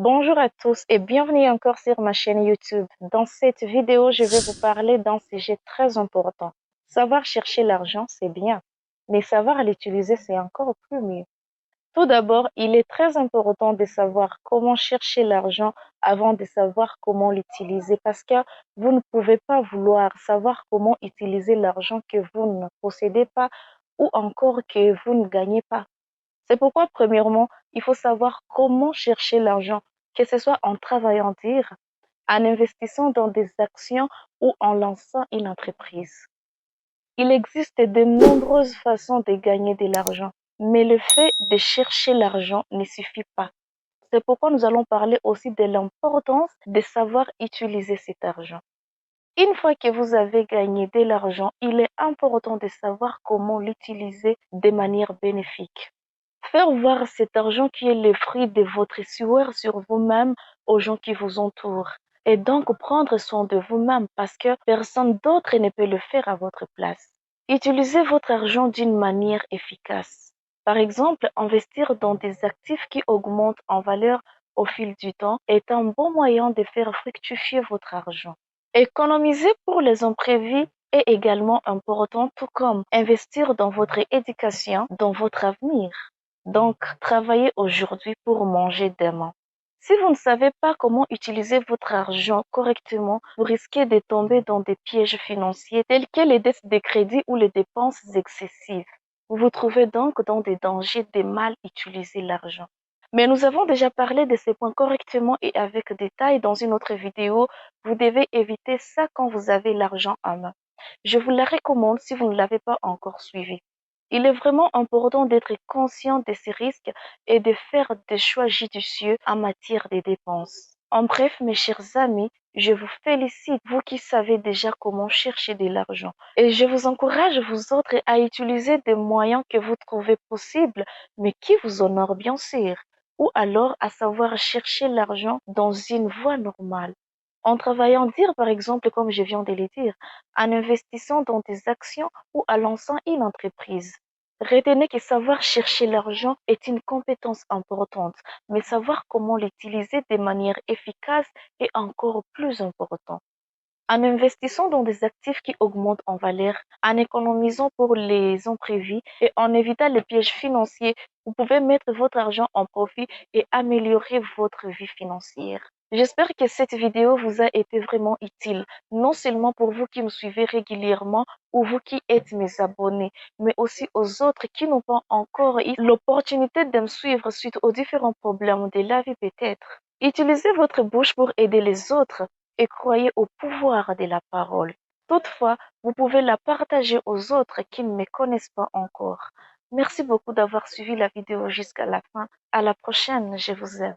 Bonjour à tous et bienvenue encore sur ma chaîne YouTube. Dans cette vidéo, je vais vous parler d'un sujet très important. Savoir chercher l'argent, c'est bien, mais savoir l'utiliser, c'est encore plus mieux. Tout d'abord, il est très important de savoir comment chercher l'argent avant de savoir comment l'utiliser parce que vous ne pouvez pas vouloir savoir comment utiliser l'argent que vous ne possédez pas ou encore que vous ne gagnez pas. C'est pourquoi, premièrement, il faut savoir comment chercher l'argent, que ce soit en travaillant dire, en investissant dans des actions ou en lançant une entreprise. Il existe de nombreuses façons de gagner de l'argent, mais le fait de chercher l'argent ne suffit pas. C'est pourquoi nous allons parler aussi de l'importance de savoir utiliser cet argent. Une fois que vous avez gagné de l'argent, il est important de savoir comment l'utiliser de manière bénéfique. Faire voir cet argent qui est le fruit de votre sueur sur vous-même aux gens qui vous entourent. Et donc prendre soin de vous-même parce que personne d'autre ne peut le faire à votre place. Utilisez votre argent d'une manière efficace. Par exemple, investir dans des actifs qui augmentent en valeur au fil du temps est un bon moyen de faire fructifier votre argent. Économiser pour les imprévus est également important, tout comme investir dans votre éducation, dans votre avenir. Donc, travaillez aujourd'hui pour manger demain. Si vous ne savez pas comment utiliser votre argent correctement, vous risquez de tomber dans des pièges financiers tels que les dettes de crédit ou les dépenses excessives. Vous vous trouvez donc dans des dangers de mal utiliser l'argent. Mais nous avons déjà parlé de ces points correctement et avec détail dans une autre vidéo. Vous devez éviter ça quand vous avez l'argent en main. Je vous la recommande si vous ne l'avez pas encore suivi. Il est vraiment important d'être conscient de ces risques et de faire des choix judicieux en matière de dépenses. En bref, mes chers amis, je vous félicite, vous qui savez déjà comment chercher de l'argent. Et je vous encourage, vous autres, à utiliser des moyens que vous trouvez possibles, mais qui vous honorent bien sûr. Ou alors à savoir chercher l'argent dans une voie normale. En travaillant dire, par exemple, comme je viens de le dire, en investissant dans des actions ou en lançant une entreprise. Retenez que savoir chercher l'argent est une compétence importante, mais savoir comment l'utiliser de manière efficace est encore plus important. En investissant dans des actifs qui augmentent en valeur, en économisant pour les imprévus et en évitant les pièges financiers, vous pouvez mettre votre argent en profit et améliorer votre vie financière. J'espère que cette vidéo vous a été vraiment utile, non seulement pour vous qui me suivez régulièrement ou vous qui êtes mes abonnés, mais aussi aux autres qui n'ont pas encore eu l'opportunité de me suivre suite aux différents problèmes de la vie peut-être. Utilisez votre bouche pour aider les autres et croyez au pouvoir de la parole. Toutefois, vous pouvez la partager aux autres qui ne me connaissent pas encore. Merci beaucoup d'avoir suivi la vidéo jusqu'à la fin. À la prochaine, je vous aime.